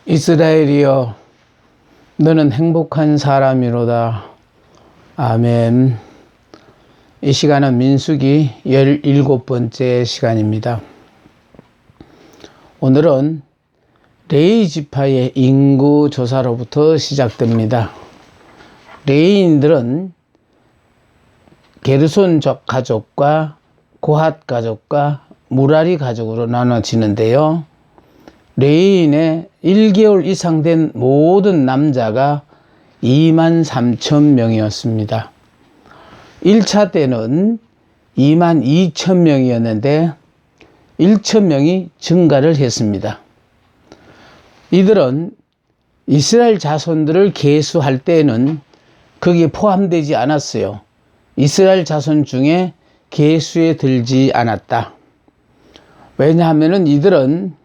이스라엘이여, 너는 행복한 사람이로다. 아멘. 이 시간은 민수기 17번째 시간입니다. 오늘은 레위 지파의 인구 조사로부터 시작됩니다. 레위인들은 게르손 가족과 고핫 가족과 무라리 가족으로 나눠지는데요. 레위인의 1개월 이상 된 모든 남자가 23,000명이었습니다. 1차 때는 22,000명이었는데 1,000명이 증가를 했습니다. 이들은 이스라엘 자손들을 계수할 때에는 거기에 포함되지 않았어요. 이스라엘 자손 중에 계수에 들지 않았다. 왜냐하면 이들은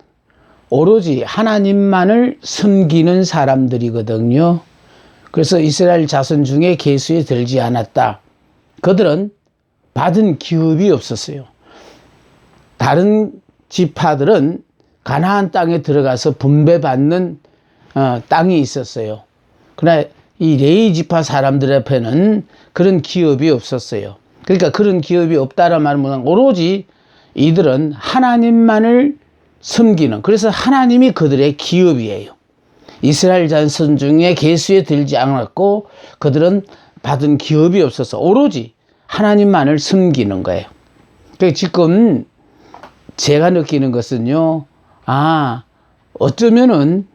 오로지 하나님만을 섬기는 사람들이거든요. 그래서 이스라엘 자손 중에 계수에 들지 않았다. 그들은 받은 기업이 없었어요. 다른 지파들은 가나안 땅에 들어가서 분배받는 땅이 있었어요. 그러나 이 레위 지파 사람들 앞에는 그런 기업이 없었어요. 그러니까 그런 기업이 없다란 말은 오로지 이들은 하나님만을 섬기는, 그래서 하나님이 그들의 기업이에요. 이스라엘 자손 중에 계수에 들지 않았고 그들은 받은 기업이 없어서 오로지 하나님만을 섬기는 거예요. 그러니까 지금 제가 느끼는 것은요, 어쩌면은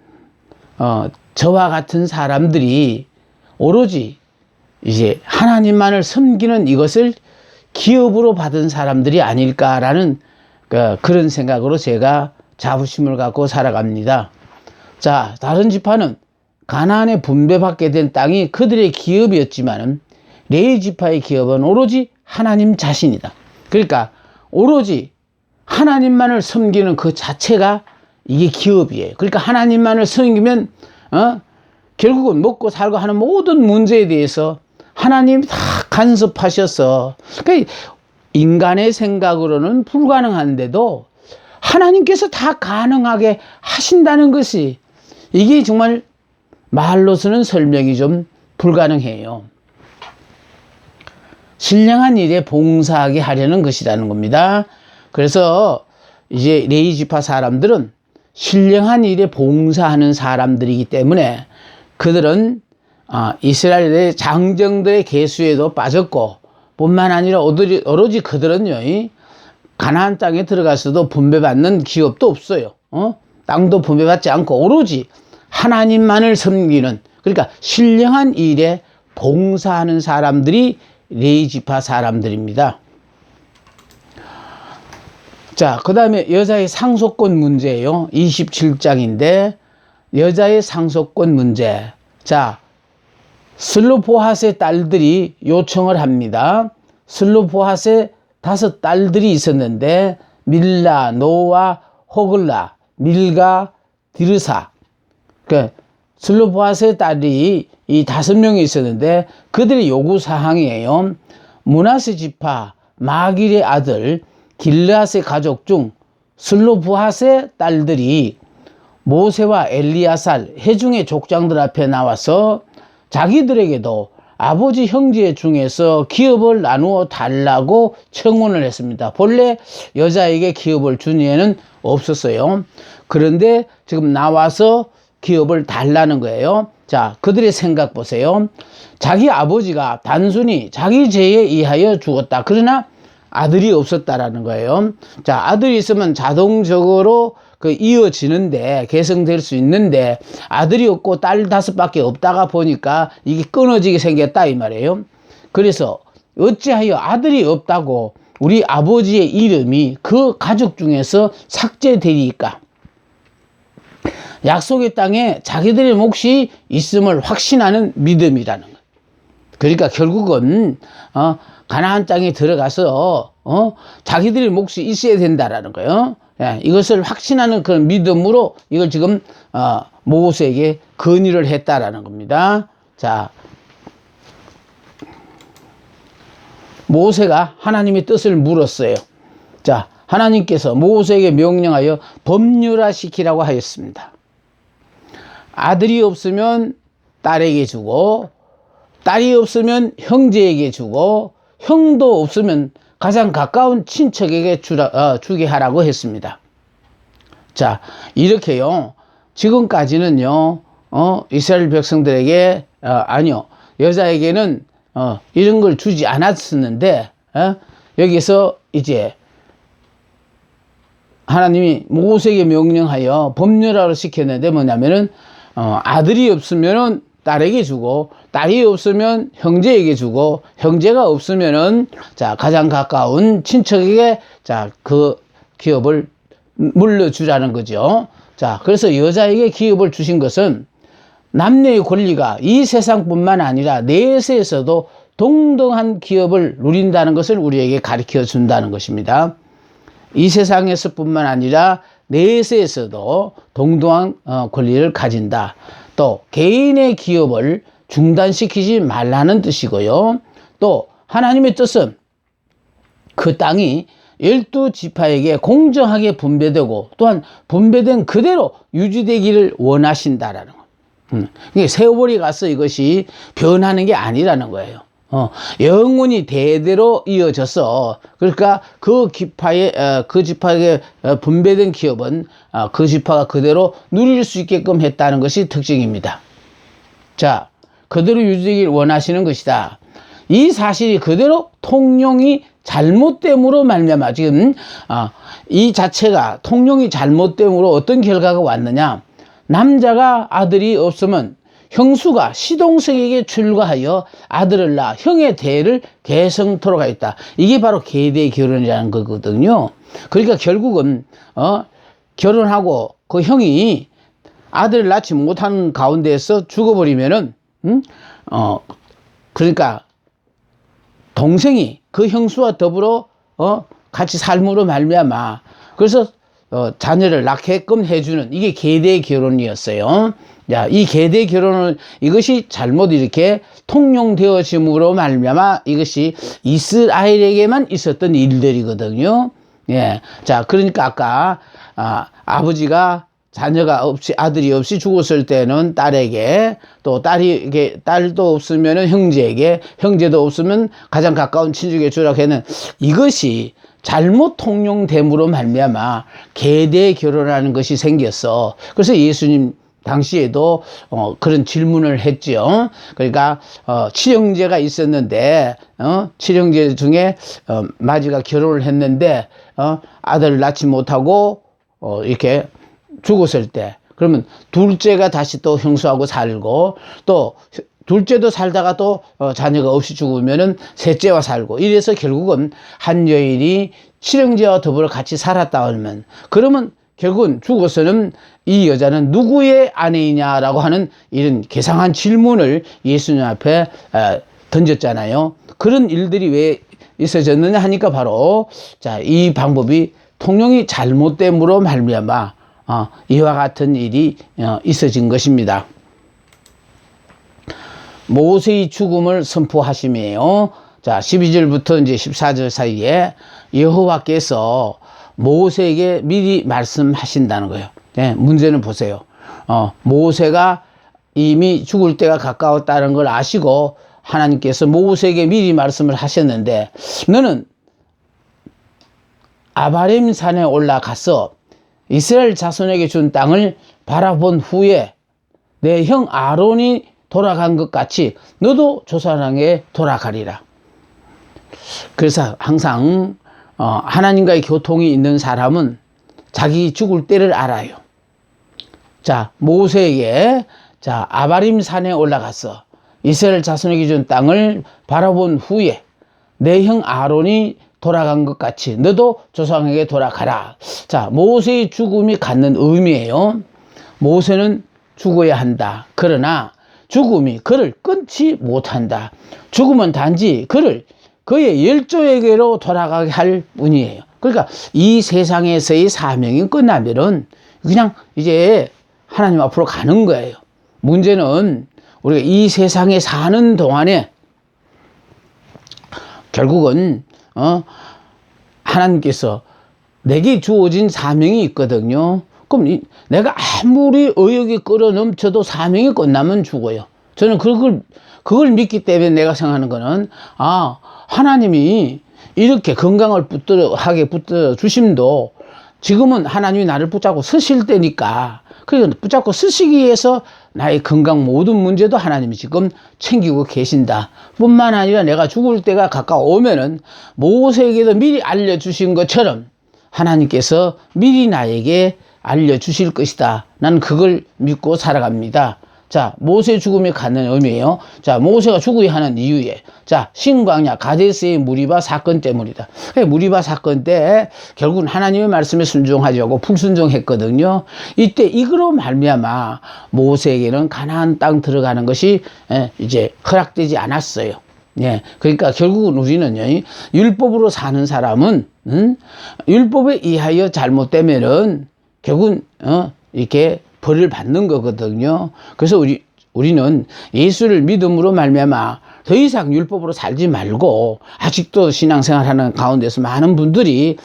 저와 같은 사람들이 오로지 이제 하나님만을 섬기는 이것을 기업으로 받은 사람들이 아닐까라는 그런 생각으로 제가 자부심을 갖고 살아갑니다. 자, 다른 지파는 가나안에 분배받게 된 땅이 그들의 기업이었지만 레위 지파의 기업은 오로지 하나님 자신이다. 그러니까 오로지 하나님만을 섬기는 그 자체가 이게 기업이에요. 그러니까 하나님만을 섬기면 결국은 먹고 살고 하는 모든 문제에 대해서 하나님이 다 간섭하셔서, 그러니까 인간의 생각으로는 불가능한데도 하나님께서 다 가능하게 하신다는 것이, 이게 정말 말로서는 설명이 좀 불가능해요. 신령한 일에 봉사하게 하려는 것이라는 겁니다. 그래서 이제 레위 지파 사람들은 신령한 일에 봉사하는 사람들이기 때문에 그들은 이스라엘의 장정들의 계수에도 빠졌고, 뿐만 아니라 오로지 그들은요, 가나안 땅에 들어가서도 분배받는 기업도 없어요. 땅도 분배받지 않고 오로지 하나님만을 섬기는, 그러니까 신령한 일에 봉사하는 사람들이 레위 지파 사람들입니다. 자, 그 다음에 여자의 상속권 문제예요. 27장인데 여자의 상속권 문제. 자, 슬로보핫의 딸들이 요청을 합니다. 슬로보핫의 5 딸들이 있었는데 밀라, 노아, 호글라, 밀가, 디르사. 슬로보핫의 딸이 이 5명이 있었는데 그들의 요구사항이에요. 므낫세 지파 마길의 아들 길르앗의 가족 중 슬로보핫의 딸들이 모세와 엘리아살 회중의 족장들 앞에 나와서 자기들에게도 아버지 형제 중에서 기업을 나누어 달라고 청원을 했습니다. 본래 여자에게 기업을 준 예는 없었어요. 그런데 지금 나와서 기업을 달라는 거예요. 자, 그들의 생각 보세요. 자기 아버지가 단순히 자기 죄에 의하여 죽었다. 그러나 아들이 없었다라는 거예요. 자, 아들이 있으면 자동적으로 이어지는데, 개성될 수 있는데, 아들이 없고 딸 5밖에 없다가 보니까 이게 끊어지게 생겼다 이 말이에요. 그래서 어찌하여 아들이 없다고 우리 아버지의 이름이 그 가족 중에서 삭제되리까? 약속의 땅에 자기들의 몫이 있음을 확신하는 믿음이라는 거예요. 그러니까 결국은 가나안 땅에 들어가서 자기들의 몫이 있어야 된다라는 거예요. 예, 이것을 확신하는 그런 믿음으로 이걸 지금 모세에게 건의를 했다라는 겁니다. 자, 모세가 하나님의 뜻을 물었어요. 자, 하나님께서 모세에게 명령하여 법률화 시키라고 하였습니다. 아들이 없으면 딸에게 주고, 딸이 없으면 형제에게 주고, 형도 없으면 가장 가까운 친척에게 주게 하라고 했습니다. 자, 이렇게요. 지금까지는요, 이스라엘 백성들에게, 아니요, 여자에게는, 이런 걸 주지 않았었는데, 여기서 이제, 하나님이 모세에게 명령하여 법률화를 시켰는데 뭐냐면은, 아들이 없으면은 딸에게 주고, 딸이 없으면 형제에게 주고, 형제가 없으면은, 자, 가장 가까운 친척에게, 자, 그 기업을 물려주라는 거죠. 자, 그래서 여자에게 기업을 주신 것은 남녀의 권리가 이 세상뿐만 아니라 내세에서도 동등한 기업을 누린다는 것을 우리에게 가르쳐 준다는 것입니다. 이 세상에서뿐만 아니라 내세에서도 동등한 권리를 가진다. 또 개인의 기업을 중단시키지 말라는 뜻이고요. 또 하나님의 뜻은 그 땅이 12지파에게 공정하게 분배되고 또한 분배된 그대로 유지되기를 원하신다라는 거. 이게 세월이 가서 이것이 변하는 게 아니라는 거예요. 영원히 대대로 이어져서, 그러니까 그 지파에 분배된 기업은 그 지파가 그대로 누릴 수 있게끔 했다는 것이 특징입니다. 자, 그대로 유지되길 원하시는 것이다. 이 사실이 그대로 통용이 잘못됨으로 말미암아 지금 이 자체가 통용이 잘못됨으로 어떤 결과가 왔느냐? 남자가 아들이 없으면 형수가 시동생에게 출가하여 아들을 낳아 형의 대를 계승토록 하였다. 이게 바로 계대 결혼이라는 거거든요. 그러니까 결국은 결혼하고 그 형이 아들을 낳지 못하는 가운데에서 죽어버리면은 그러니까 동생이 그 형수와 더불어 같이 삶으로 말미암아 그래서 자녀를 낳게끔 해주는 이게 계대 결혼이었어요. 야, 이 계대 결혼을 이것이 잘못 이렇게 통용되어짐으로 말미암아 이것이 이스라엘에게만 있었던 일들이거든요. 예, 자, 그러니까 아까 아버지가 자녀가 없이 아들이 없이 죽었을 때는 딸에게 또 딸도 없으면은 형제에게 형제도 없으면 가장 가까운 친족에게 주라고 했는 이것이 잘못 통용됨으로 말미암아 계대 결혼하는 것이 생겼어. 그래서 예수님 당시에도 그런 질문을 했죠. 그러니까 칠형제가 있었는데 칠형제 중에 마지가 결혼을 했는데 아들을 낳지 못하고 이렇게 죽었을 때 그러면 둘째가 다시 또 형수하고 살고 또 둘째도 살다가 또 자녀가 없이 죽으면은 셋째와 살고 이래서 결국은 한 여인이 칠형제와 더불어 같이 살았다 하면 그러면 결국은 죽어서는 이 여자는 누구의 아내이냐라고 하는 이런 괴상한 질문을 예수님 앞에 던졌잖아요. 그런 일들이 왜 있어졌느냐 하니까 바로 자, 이 방법이 통용이 잘못됨으로 말미암아 이와 같은 일이 있어진 것입니다. 모세의 죽음을 선포하심이에요. 자, 12절부터 이제 14절 사이에 여호와께서 모세에게 미리 말씀하신다는 거예요. 네, 문제는 보세요. 모세가 이미 죽을 때가 가까웠다는 걸 아시고 하나님께서 모세에게 미리 말씀을 하셨는데 너는 아바림 산에 올라가서 이스라엘 자손에게 준 땅을 바라본 후에 내 형 아론이 돌아간 것 같이 너도 조상에게 돌아가리라. 그래서 항상 하나님과의 교통이 있는 사람은 자기 죽을 때를 알아요. 자, 모세에게 자, 아바림 산에 올라가서 이스라엘 자손에게 준 땅을 바라본 후에 내 형 아론이 돌아간 것 같이 너도 조상에게 돌아가라. 자, 모세의 죽음이 갖는 의미예요. 모세는 죽어야 한다. 그러나 죽음이 그를 끊지 못한다. 죽음은 단지 그를 그의 열조에게로 돌아가게 할 뿐이에요. 그러니까 이 세상에서의 사명이 끝나면은 그냥 이제 하나님 앞으로 가는 거예요. 문제는 우리가 이 세상에 사는 동안에 결국은 하나님께서 내게 주어진 사명이 있거든요. 그럼 내가 아무리 의욕이 끌어넘쳐도 사명이 끝나면 죽어요. 저는 그걸 믿기 때문에 내가 생각하는 거는, 하나님이 이렇게 건강을 하게 붙들어 주심도 지금은 하나님이 나를 붙잡고 서실 때니까, 그러니까 붙잡고 서시기 위해서 나의 건강 모든 문제도 하나님이 지금 챙기고 계신다. 뿐만 아니라 내가 죽을 때가 가까워오면은 모세에게도 미리 알려주신 것처럼 하나님께서 미리 나에게 알려주실 것이다. 나는 그걸 믿고 살아갑니다. 자, 모세 죽음이 갖는 의미예요. 자, 모세가 죽어야 하는 이유에, 자, 신광야 가데스의 무리바 사건 때문이다. 무리바 사건 때 결국은 하나님의 말씀에 순종하려고 불순종했거든요. 이때 이거로 말미암아 모세에게는 가나안 땅 들어가는 것이 이제 허락되지 않았어요. 예, 그러니까 결국은 우리는요, 율법으로 사는 사람은 율법에 의하여 잘못되면은 결국은 이렇게 벌을 받는 거거든요. 그래서 우리는 예수를 믿음으로 말미암아 더 이상 율법으로 살지 말고, 아직도 신앙생활하는 가운데서 많은 분들이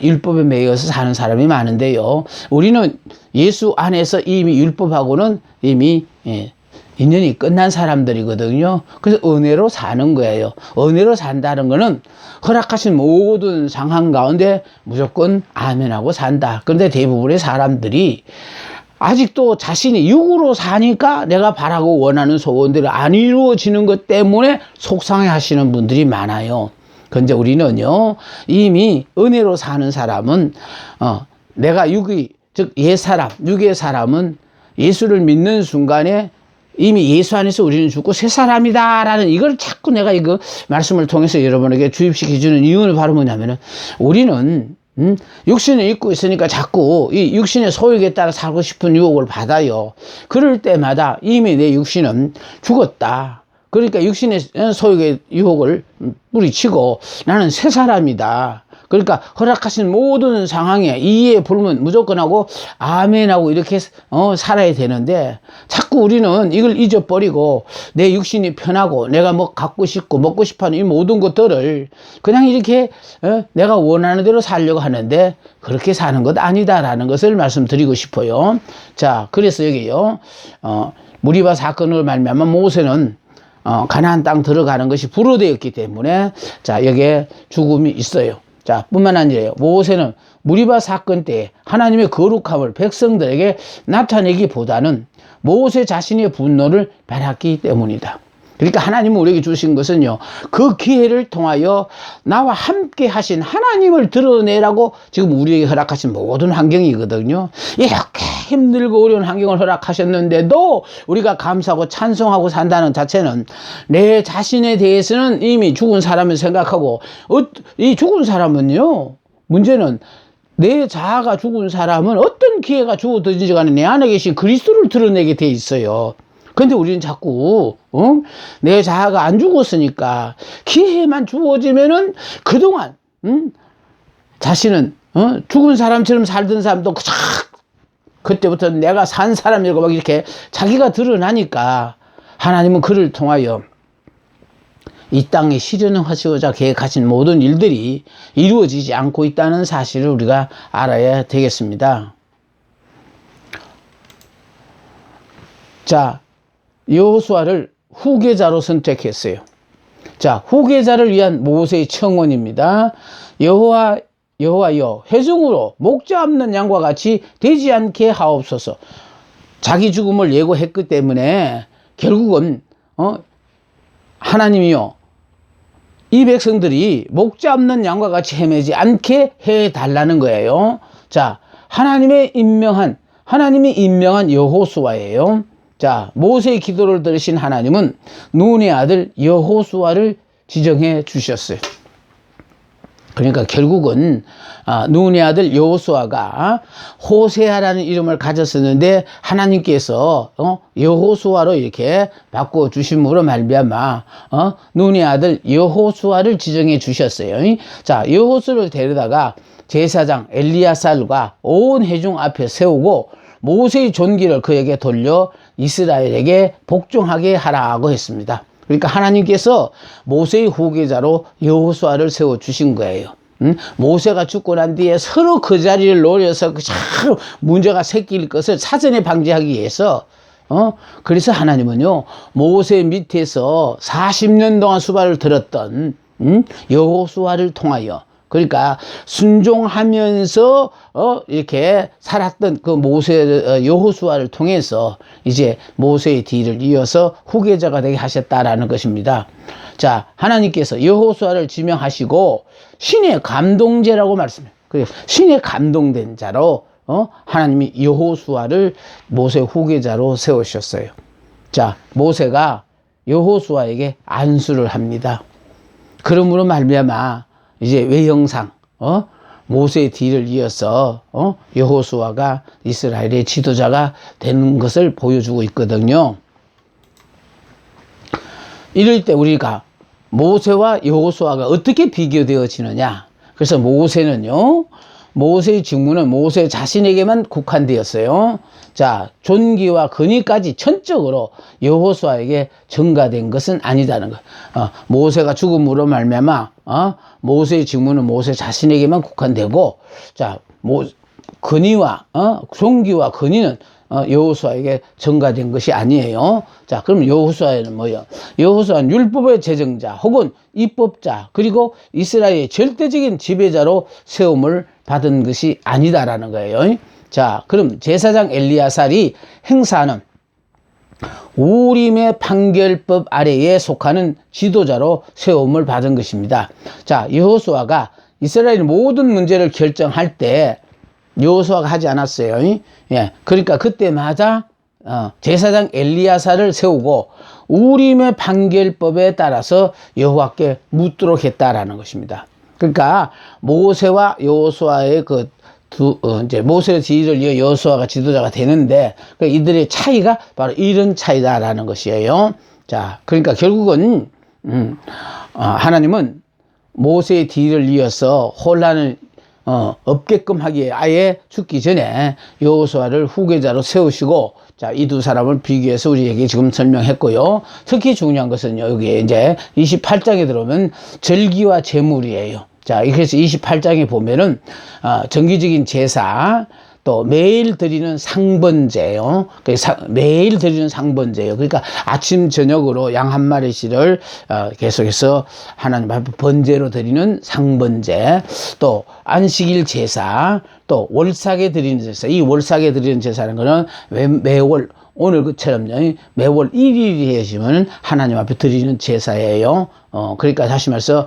율법에 매여서 사는 사람이 많은데요. 우리는 예수 안에서 이미 율법하고는 이미 인연이 끝난 사람들이거든요. 그래서 은혜로 사는 거예요. 은혜로 산다는 거는 허락하신 모든 상황 가운데 무조건 아멘하고 산다. 그런데 대부분의 사람들이 아직도 자신이 육으로 사니까 내가 바라고 원하는 소원들이 안 이루어지는 것 때문에 속상해 하시는 분들이 많아요. 그런데 우리는요, 이미 은혜로 사는 사람은, 내가 즉 옛사람, 육의 사람은 예수를 믿는 순간에 이미 예수 안에서 우리는 죽고 새 사람이다라는, 이걸 자꾸 내가 이거 말씀을 통해서 여러분에게 주입시켜주는 이유는 바로 뭐냐면은, 우리는 육신을 입고 있으니까 자꾸 이 육신의 소욕에 따라 살고 싶은 유혹을 받아요. 그럴 때마다 이미 내 육신은 죽었다. 그러니까 육신의 소욕의 유혹을 뿌리치고 나는 새 사람이다. 그러니까 허락하신 모든 상황에 이에 불면 무조건 하고 아멘하고 이렇게 살아야 되는데, 자꾸 우리는 이걸 잊어버리고 내 육신이 편하고 내가 뭐 갖고 싶고 먹고 싶어하는 이 모든 것들을 그냥 이렇게 내가 원하는 대로 살려고 하는데, 그렇게 사는 것 아니다라는 것을 말씀드리고 싶어요. 자, 그래서 여기요, 무리바 사건을 말미암아 모세는 가나안 땅 들어가는 것이 불허되었기 때문에, 자, 여기에 죽음이 있어요. 자, 뿐만 아니라 모세는 무리바 사건 때 하나님의 거룩함을 백성들에게 나타내기보다는 모세 자신의 분노를 받았기 때문이다. 그러니까 하나님은 우리에게 주신 것은요, 그 기회를 통하여 나와 함께 하신 하나님을 드러내라고 지금 우리에게 허락하신 모든 환경이거든요. 이렇게 힘들고 어려운 환경을 허락하셨는데도 우리가 감사하고 찬송하고 산다는 자체는, 내 자신에 대해서는 이미 죽은 사람을 생각하고, 이 죽은 사람은요, 문제는 내 자아가 죽은 사람은 어떤 기회가 주어지든지 간에 내 안에 계신 그리스도를 드러내게 돼 있어요. 근데 우리는 자꾸 내 자아가 안 죽었으니까 기회만 주어지면은 그동안 자신은 죽은 사람처럼 살던 사람도 그때부터 내가 산 사람이라고 막 이렇게 자기가 드러나니까, 하나님은 그를 통하여 이 땅에 실현하시고자 계획하신 모든 일들이 이루어지지 않고 있다는 사실을 우리가 알아야 되겠습니다. 자, 여호수아를 후계자로 선택했어요. 자, 후계자를 위한 모세의 청원입니다. 여호와여, 회중으로 목자 없는 양과 같이 되지 않게 하옵소서. 자기 죽음을 예고했기 때문에 결국은 하나님이요, 이 백성들이 목자 없는 양과 같이 헤매지 않게 해달라는 거예요. 자, 하나님이 임명한 여호수아예요. 자, 모세의 기도를 들으신 하나님은 눈의 아들 여호수아를 지정해 주셨어요. 그러니까 결국은 눈의 아들 여호수아가 호세아라는 이름을 가졌었는데, 하나님께서 여호수아로 이렇게 바꿔 주심으로 말미암아 눈의 아들 여호수아를 지정해 주셨어요. 자, 여호수아를 데려다가 제사장 엘리야살과 온 회중 앞에 세우고 모세의 존귀를 그에게 돌려 이스라엘에게 복종하게 하라고 했습니다. 그러니까 하나님께서 모세의 후계자로 여호수아를 세워주신 거예요. 모세가 죽고 난 뒤에 서로 그 자리를 노려서 참 문제가 생길 것을 사전에 방지하기 위해서 그래서 하나님은요 모세 밑에서 40년 동안 수발을 들었던 여호수아를 통하여 그러니까 순종하면서 이렇게 살았던 그 모세 여호수아를 통해서 이제 모세의 뒤를 이어서 후계자가 되게 하셨다라는 것입니다. 자, 하나님께서 여호수아를 지명하시고 신의 감동제라고 말씀해요. 그래서 신의 감동된 자로 하나님이 여호수아를 모세 후계자로 세우셨어요. 자, 모세가 여호수아에게 안수를 합니다. 그러므로 말미암아 이제 외형상 모세의 뒤를 이어서 여호수아가 이스라엘의 지도자가 되는 것을 보여주고 있거든요. 이럴 때 우리가 모세와 여호수아가 어떻게 비교되어지느냐. 그래서 모세는요. 모세의 직무는 모세 자신에게만 국한되었어요. 자, 존귀와 권위까지 전적으로 여호수아에게 전가된 것은 아니다는 것. 모세가 죽음으로 말미암아 모세의 직무는 모세 자신에게만 국한되고, 자, 권위와 존귀와 권위는 여호수아에게 전가된 것이 아니에요. 자, 그럼 여호수아는 뭐예요? 여호수아는 율법의 제정자 혹은 입법자 그리고 이스라엘의 절대적인 지배자로 세움을 받은 것이 아니다라는 거예요. 자, 그럼 제사장 엘리야살이 행사하는 우림의 판결법 아래에 속하는 지도자로 세움을 받은 것입니다. 자, 여호수아가 이스라엘 모든 문제를 결정할 때 여호수아가 하지 않았어요. 예, 그러니까 그때마다 제사장 엘리야살을 세우고 우림의 판결법에 따라서 여호와께 묻도록 했다라는 것입니다. 그러니까 모세와 여호수아의 이제 모세의 지휘를 이어 여호수아가 지도자가 되는데 이들의 차이가 바로 이런 차이다라는 것이에요. 자, 그러니까 결국은 하나님은 모세의 뒤를 이어서 혼란을 없게끔 하기에 아예 죽기 전에 여호수아를 후계자로 세우시고, 자, 이 두 사람을 비교해서 우리에게 지금 설명했고요. 특히 중요한 것은요, 여기에 이제 28장에 들어오면 절기와 제물이에요. 자, 그래서 28장에 보면은 정기적인 제사, 또 매일 드리는 상번제요. 매일 드리는 상번제요. 그러니까 아침 저녁으로 양 한 마리씩을 계속해서 하나님 앞에 번제로 드리는 상번제, 또 안식일 제사, 또 월삭에 드리는 제사. 이 월삭에 드리는 제사라는 거는 매월 오늘 그처럼요, 매월 1일이 되시면 하나님 앞에 드리는 제사예요. 그러니까 다시 말해서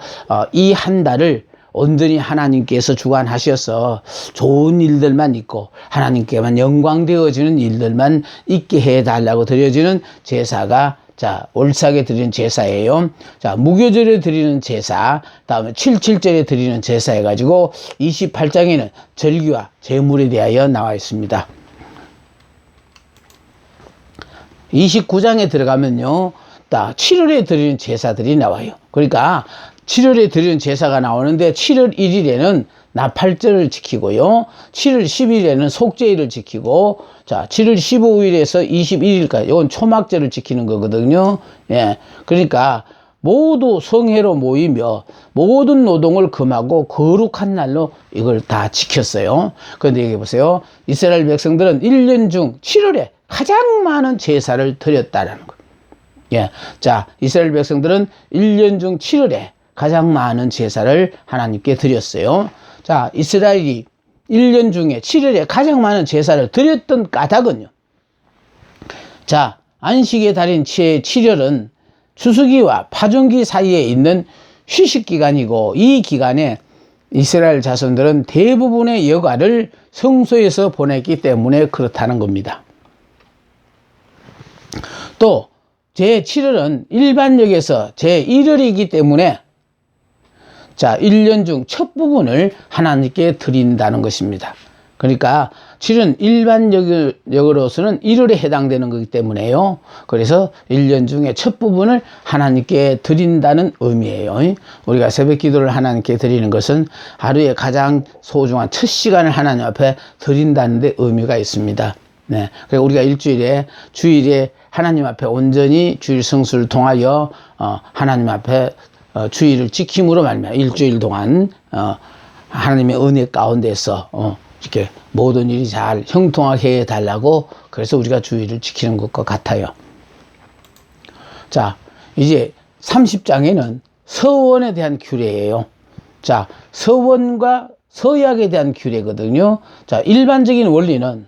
이 한 달을 온전히 하나님께서 주관하셔서 좋은 일들만 있고 하나님께만 영광되어지는 일들만 있게 해달라고 드려지는 제사가, 자, 월삭에 드리는 제사예요. 자, 무교절에 드리는 제사, 다음에 77절에 드리는 제사 해가지고 28장에는 절기와 제물에 대하여 나와 있습니다. 29장에 들어가면요, 7월에 드리는 제사들이 나와요. 그러니까 7월에 드리는 제사가 나오는데 7월 1일에는 나팔절을 지키고요. 7월 10일에는 속죄일을 지키고, 자, 7월 15일에서 21일까지 이건 초막절을 지키는 거거든요. 예. 그러니까 모두 성회로 모이며 모든 노동을 금하고 거룩한 날로 이걸 다 지켰어요. 그런데 여기 보세요. 이스라엘 백성들은 1년 중 7월에 가장 많은 제사를 드렸다라는 거. 예. 자, 이스라엘 백성들은 1년 중 7월에 가장 많은 제사를 하나님께 드렸어요. 자, 이스라엘이 1년 중에 7월에 가장 많은 제사를 드렸던 까닭은요. 자, 안식의 달인 7월은 추수기와 파종기 사이에 있는 휴식기간이고, 이 기간에 이스라엘 자손들은 대부분의 여가를 성소에서 보냈기 때문에 그렇다는 겁니다. 또 제7월은 일반력에서 제1월이기 때문에, 자, 1년 중 첫 부분을 하나님께 드린다는 것입니다. 그러니까 7월은 일반력으로서는 1월에 해당되는 거기 때문에요. 그래서 1년 중에 첫 부분을 하나님께 드린다는 의미예요. 우리가 새벽 기도를 하나님께 드리는 것은 하루에 가장 소중한 첫 시간을 하나님 앞에 드린다는 데 의미가 있습니다. 네. 그래서 우리가 주일에 하나님 앞에 온전히 주일 성수를 통하여 하나님 앞에 주일을 지킴으로 말미암아 일주일 동안 하나님의 은혜 가운데서 이렇게 모든 일이 잘 형통하게 해달라고 그래서 우리가 주의를 지키는 것과 같아요. 자, 이제 30장에는 서원에 대한 규례예요. 자, 서원과 서약에 대한 규례거든요. 자, 일반적인 원리는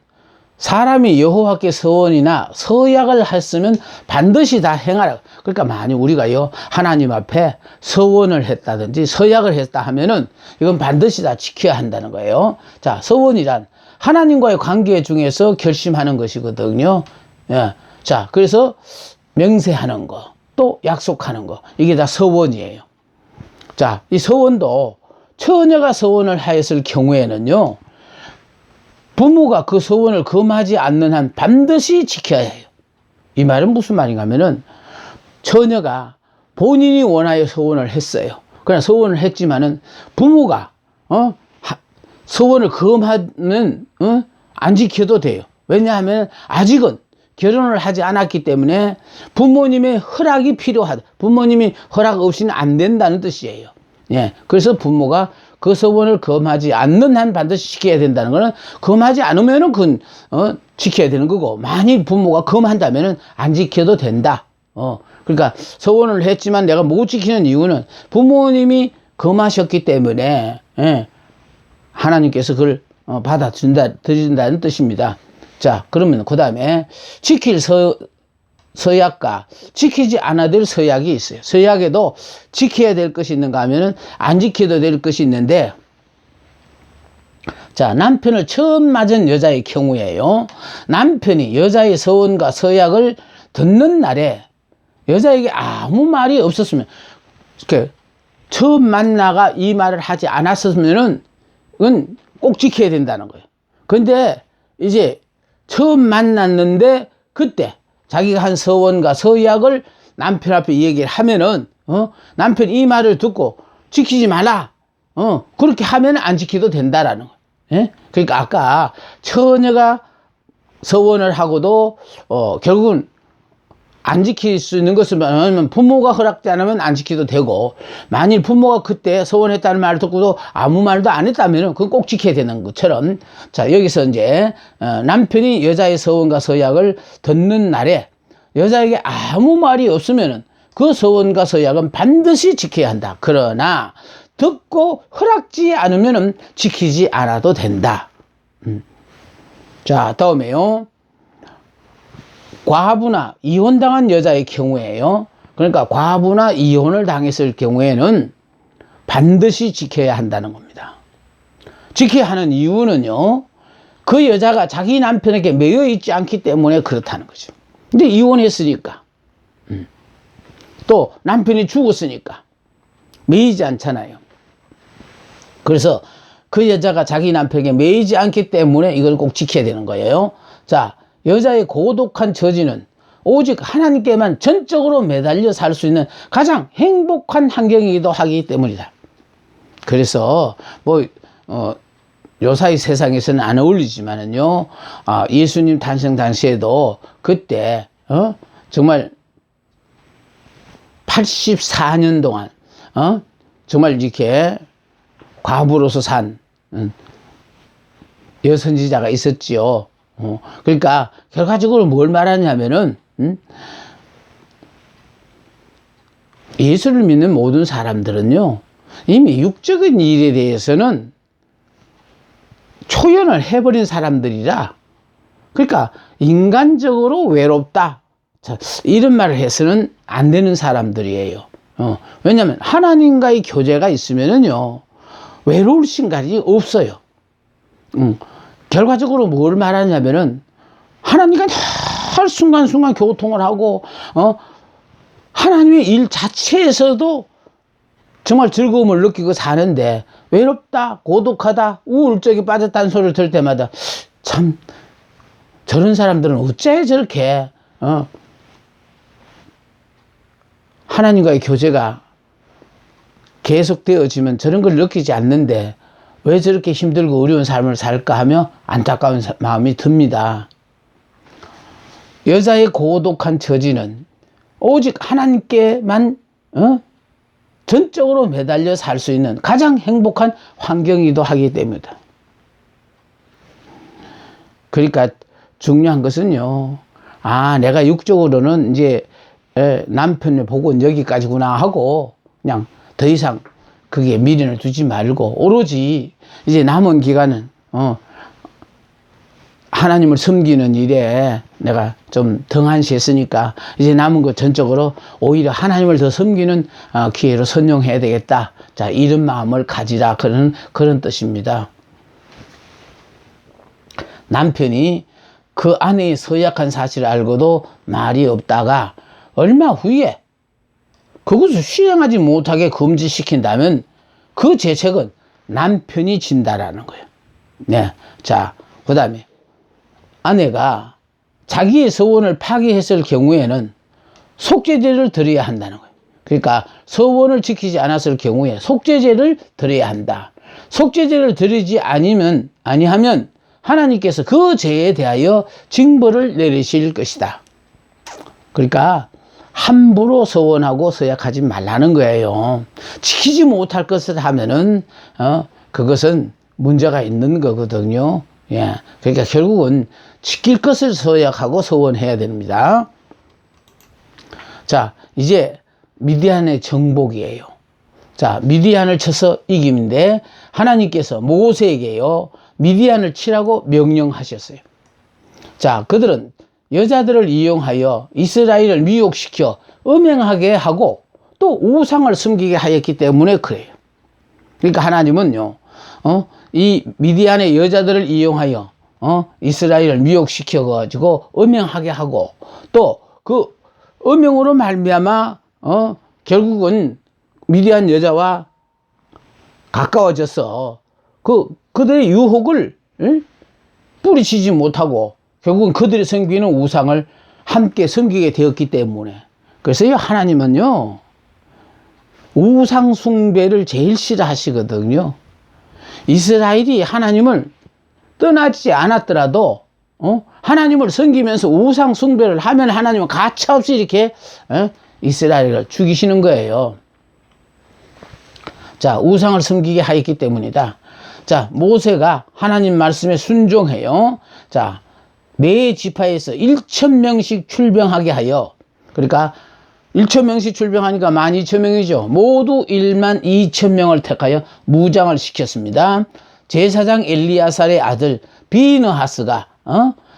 사람이 여호와께 서원이나 서약을 했으면 반드시 다 행하라. 그러니까 만약 우리가요, 하나님 앞에 서원을 했다든지 서약을 했다 하면은 이건 반드시 다 지켜야 한다는 거예요. 자, 서원이란 하나님과의 관계 중에서 결심하는 것이거든요. 예. 자, 그래서 맹세하는 거, 또 약속하는 거, 이게 다 서원이에요. 자, 이 서원도 처녀가 서원을 하였을 경우에는요, 부모가 그 서원을 금하지 않는 한 반드시 지켜야 해요. 이 말은 무슨 말인가 하면은 처녀가 본인이 원하여 서원을 했어요. 그러나 서원을 했지만은 부모가 서원을 금하면 안 지켜도 돼요. 왜냐하면 아직은 결혼을 하지 않았기 때문에 부모님의 허락이 필요하다. 부모님이 허락 없이는 안 된다는 뜻이에요. 예. 그래서 부모가 그 서원을 금하지 않는 한 반드시 지켜야 된다는 거는 금하지 않으면은 지켜야 되는 거고, 만일 부모가 금한다면은 안 지켜도 된다. 그러니까 서원을 했지만 내가 못 지키는 이유는 부모님이 금하셨기 때문에, 예. 하나님께서 그걸 드린다는 뜻입니다. 자, 그러면 그 다음에 지킬 서약과 지키지 않아야 될 서약이 있어요. 서약에도 지켜야 될 것이 있는가 하면은 안 지켜도 될 것이 있는데, 자, 남편을 처음 맞은 여자의 경우에요, 남편이 여자의 서원과 서약을 듣는 날에 여자에게 아무 말이 없었으면, 이렇게 처음 만나가 이 말을 하지 않았으면은 그건 꼭 지켜야 된다는 거예요. 근데 이제 처음 만났는데 그때 자기가 한 서원과 서약을 남편 앞에 얘기를 하면은, 남편이 이 말을 듣고 지키지 말라. 그렇게 하면 안 지켜도 된다라는 거예요. 예? 그러니까 아까 처녀가 서원을 하고도, 결국은 안 지킬 수 있는 것은 부모가 허락지 않으면 안 지켜도 되고, 만일 부모가 그때 서원했다는 말을 듣고도 아무 말도 안 했다면 그건 꼭 지켜야 되는 것처럼, 자, 여기서 이제 남편이 여자의 서원과 서약을 듣는 날에 여자에게 아무 말이 없으면 그 서원과 서약은 반드시 지켜야 한다. 그러나 듣고 허락지 않으면 지키지 않아도 된다. 자, 다음에요, 과부나 이혼당한 여자의 경우에요, 그러니까 과부나 이혼을 당했을 경우에는 반드시 지켜야 한다는 겁니다. 지켜야 하는 이유는요, 그 여자가 자기 남편에게 매여 있지 않기 때문에 그렇다는 거죠. 근데 이혼했으니까, 또 남편이 죽었으니까 매이지 않잖아요. 그래서 그 여자가 자기 남편에게 매이지 않기 때문에 이걸 꼭 지켜야 되는 거예요. 자, 여자의 고독한 처지는 오직 하나님께만 전적으로 매달려 살 수 있는 가장 행복한 환경이기도 하기 때문이다. 그래서 요사이 세상에서는 안 어울리지만은요, 예수님 탄생 당시에도 그때 정말 84년 동안 정말 이렇게 과부로서 산 여선지자가 있었지요. 그러니까 결과적으로 뭘 말하냐면은, 예수를 믿는 모든 사람들은요, 이미 육적인 일에 대해서는 초연을 해버린 사람들이라, 그러니까 인간적으로 외롭다, 자, 이런 말을 해서는 안 되는 사람들이에요. 왜냐하면 하나님과의 교제가 있으면은요, 외로울 생각이 없어요. 결과적으로 뭘 말하냐면은 하나님과 늘 순간순간 교통을 하고, 하나님의 일 자체에서도 정말 즐거움을 느끼고 사는데, 외롭다, 고독하다, 우울증에 빠졌다는 소리를 들을 때마다 참 저런 사람들은 어째 저렇게 하나님과의 교제가 계속되어지면 저런 걸 느끼지 않는데 왜 저렇게 힘들고 어려운 삶을 살까 하며 안타까운 마음이 듭니다. 여자의 고독한 처지는 오직 하나님께만 전적으로 매달려 살 수 있는 가장 행복한 환경이기도 하기 때문이다. 그러니까 중요한 것은요, 내가 육적으로는 이제 남편의 복은 여기까지구나 하고 그냥 더 이상 그게 미련을 두지 말고 오로지 이제 남은 기간은 하나님을 섬기는 일에 내가 좀 등한시했으니까 이제 남은 것 전적으로 오히려 하나님을 더 섬기는 기회로 선용해야 되겠다. 자, 이런 마음을 가지라, 그런 뜻입니다. 남편이 그 아내의 서약한 사실을 알고도 말이 없다가 얼마 후에 그것을 수행하지 못하게 금지시킨다면 그 죄책은 남편이 진다라는 거예요. 네. 자, 그 다음에 아내가 자기의 서원을 파기했을 경우에는 속죄제를 드려야 한다는 거예요. 그러니까 서원을 지키지 않았을 경우에 속죄제를 드려야 한다. 속죄제를 드리지 아니하면 하나님께서 그 죄에 대하여 징벌을 내리실 것이다. 그러니까 함부로 서원하고 서약하지 말라는 거예요. 지키지 못할 것을 하면은 그것은 문제가 있는 거거든요. 예. 그러니까 결국은 지킬 것을 서약하고 서원해야 됩니다. 자, 이제 미디안의 정복이에요. 자, 미디안을 쳐서 이김인데 하나님께서 모세에게요, 미디안을 치라고 명령하셨어요. 자, 그들은 여자들을 이용하여 이스라엘을 미혹시켜 음행하게 하고 또 우상을 숨기게 하였기 때문에 그래요. 그러니까 하나님은요, 이 미디안의 여자들을 이용하여 이스라엘을 미혹시켜 가지고 음행하게 하고 또 그 음행으로 말미암아 결국은 미디안 여자와 가까워져서 그들의 유혹을 뿌리치지 못하고 결국은 그들이 섬기는 우상을 함께 섬기게 되었기 때문에, 그래서 하나님은요 우상 숭배를 제일 싫어하시거든요. 이스라엘이 하나님을 떠나지 않았더라도 하나님을 섬기면서 우상 숭배를 하면 하나님은 가차없이 이렇게 이스라엘을 죽이시는 거예요. 자, 우상을 섬기게 하였기 때문이다. 자, 모세가 하나님 말씀에 순종해요. 자, 네 지파에서 1,000명씩 출병하게 하여, 그러니까 1,000명씩 출병하니까 12,000명이죠. 모두 12,000명을 택하여 무장을 시켰습니다. 제사장 엘리야살의 아들 비느하스가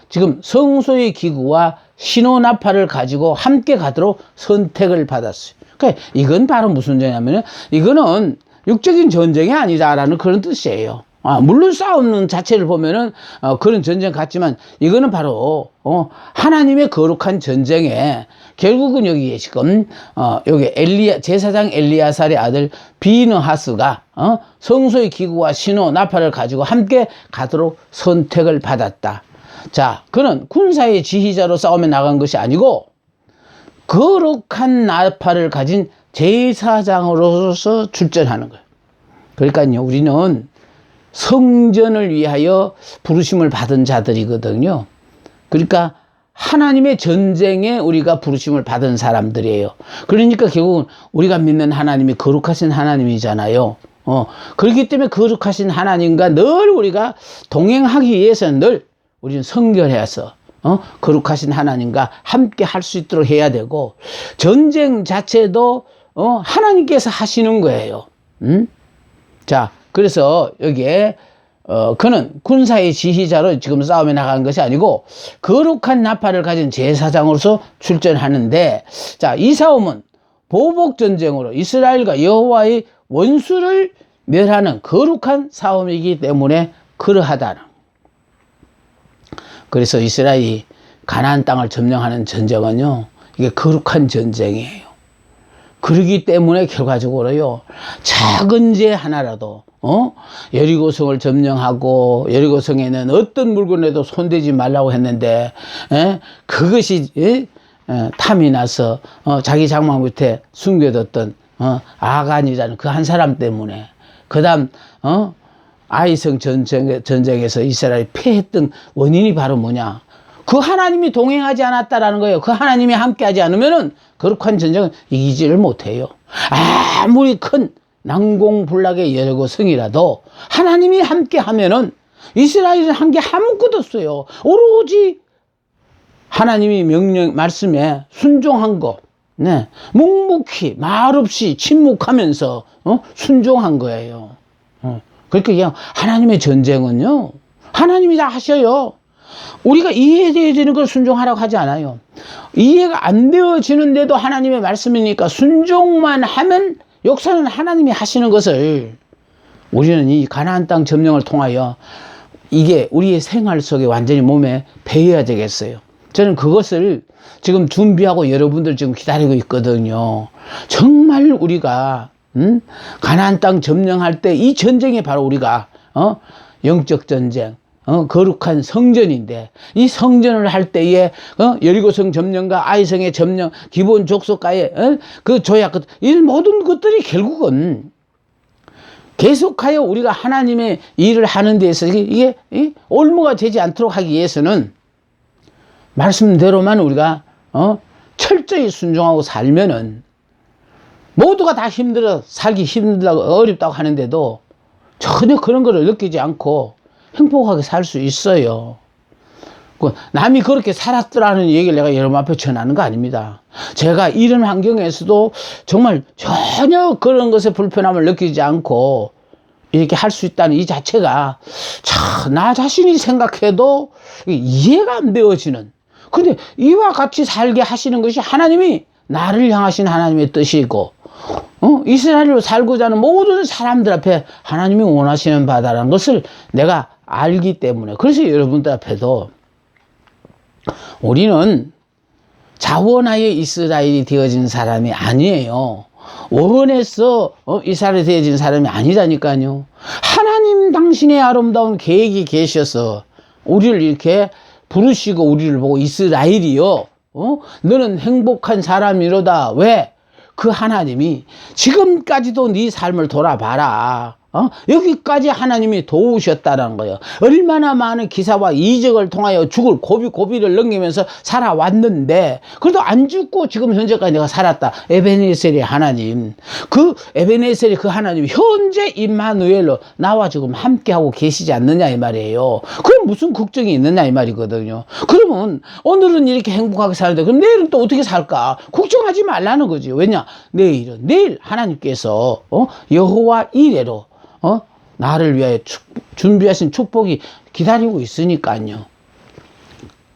지금 성소의 기구와 신호나팔을 가지고 함께 가도록 선택을 받았어요. 그러니까 이건 바로 무슨 전이냐면 이거는 육적인 전쟁이 아니다라는 그런 뜻이에요. 물론 싸우는 자체를 보면은 그런 전쟁 같지만 이거는 바로 하나님의 거룩한 전쟁에 결국은 여기에 지금 여기 제사장 엘리야살의 아들 비느하스가 성소의 기구와 신호 나팔을 가지고 함께 가도록 선택을 받았다. 자, 그는 군사의 지휘자로 싸움에 나간 것이 아니고 거룩한 나팔을 가진 제사장으로서 출전하는 거예요. 그러니까요, 우리는 성전을 위하여 부르심을 받은 자들이거든요. 그러니까 하나님의 전쟁에 우리가 부르심을 받은 사람들이에요. 그러니까 결국은 우리가 믿는 하나님이 거룩하신 하나님이잖아요. 그렇기 때문에 거룩하신 하나님과 늘 우리가 동행하기 위해서는 늘 우리는 성결해서 거룩하신 하나님과 함께 할 수 있도록 해야 되고, 전쟁 자체도 하나님께서 하시는 거예요. 자, 그래서 여기에 그는 군사의 지휘자로 지금 싸움에 나간 것이 아니고 거룩한 나팔을 가진 제사장으로서 출전하는데, 자, 이 싸움은 보복 전쟁으로 이스라엘과 여호와의 원수를 멸하는 거룩한 싸움이기 때문에 그러하다는. 그래서 이스라엘이 가나안 땅을 점령하는 전쟁은요, 이게 거룩한 전쟁이에요. 그러기 때문에 결과적으로요, 작은 죄 하나라도 여리고성을 점령하고 여리고성에는 어떤 물건에도 손대지 말라고 했는데 그것이 탐이 나서 자기 장막 밑에 숨겨뒀던 아간이라는 그 한 사람 때문에, 그 다음 아이성 전쟁에서 이스라엘이 패했던 원인이 바로 뭐냐? 그 하나님이 동행하지 않았다라는 거예요. 그 하나님이 함께하지 않으면은 거룩한 전쟁은 이기지를 못해요. 아무리 큰 난공불락의 여리고 성이라도 하나님이 함께 하면은 이스라엘은 한 게 아무것도 없어요. 오로지 하나님이 명령 말씀에 순종한 거, 네, 묵묵히 말없이 침묵하면서 순종한 거예요. 그러니까 그냥 하나님의 전쟁은요, 하나님이 다 하셔요. 우리가 이해되어지는 걸 순종하라고 하지 않아요. 이해가 안 되어지는데도 하나님의 말씀이니까 순종만 하면 역사는 하나님이 하시는 것을 우리는 이 가나안 땅 점령을 통하여 이게 우리의 생활 속에 완전히 몸에 배어야 되겠어요. 저는 그것을 지금 준비하고 여러분들 지금 기다리고 있거든요. 정말 우리가 가나안 땅 점령할 때 이 전쟁이 바로 우리가 영적 전쟁, 거룩한 성전인데 이 성전을 할 때에 여리고성 점령과 아이성의 점령, 기본 족속과의 그 조약, 이런 모든 것들이 결국은 계속하여 우리가 하나님의 일을 하는 데 있어서 이게 올무가 되지 않도록 하기 위해서는 말씀대로만 우리가 철저히 순종하고 살면은 모두가 다 힘들어 살기 힘들다고 어렵다고 하는데도 전혀 그런 거를 느끼지 않고 행복하게 살 수 있어요. 남이 그렇게 살았더라는 얘기를 내가 여러분 앞에 전하는 거 아닙니다. 제가 이런 환경에서도 정말 전혀 그런 것에 불편함을 느끼지 않고 이렇게 할 수 있다는 이 자체가 참 나 자신이 생각해도 이해가 안 되어지는, 근데 이와 같이 살게 하시는 것이 하나님이 나를 향하신 하나님의 뜻이고 이스라엘로 살고자 하는 모든 사람들 앞에 하나님이 원하시는 바다라는 것을 내가 알기 때문에, 그래서 여러분들 앞에도 우리는 자원하에 이스라엘이 되어진 사람이 아니에요. 원해서 이스라엘이 되어진 사람이 아니라니까요. 하나님 당신의 아름다운 계획이 계셔서 우리를 이렇게 부르시고 우리를 보고 이스라엘이요, 너는 행복한 사람이로다. 왜? 그 하나님이 지금까지도 네 삶을 돌아봐라. 여기까지 하나님이 도우셨다는 거예요. 얼마나 많은 기사와 이적을 통하여 죽을 고비를 넘기면서 살아왔는데 그래도 안 죽고 지금 현재까지 내가 살았다. 에베네셀의 하나님, 그 에베네셀의 그 하나님 현재 임마누엘로 나와 지금 함께하고 계시지 않느냐 이 말이에요. 그럼 무슨 걱정이 있느냐 이 말이거든요. 그러면 오늘은 이렇게 행복하게 사는데 그럼 내일은 또 어떻게 살까? 걱정하지 말라는 거지. 왜냐? 내일 하나님께서 여호와 이레로 나를 위하여 준비하신 축복이 기다리고 있으니까요.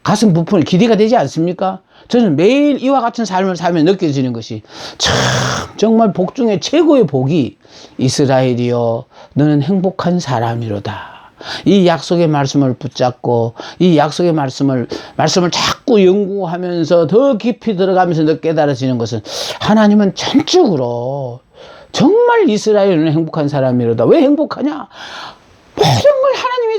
가슴 부푼 기대가 되지 않습니까? 저는 매일 이와 같은 삶을 살면 느껴지는 것이 참 정말 복 중에 최고의 복이 이스라엘이여 너는 행복한 사람이로다. 이 약속의 말씀을 붙잡고 이 약속의 말씀을 자꾸 연구하면서 더 깊이 들어가면서 깨달아지는 것은 하나님은 전적으로 정말 이스라엘은 행복한 사람이로다. 왜 행복하냐? 모든 걸 하나님이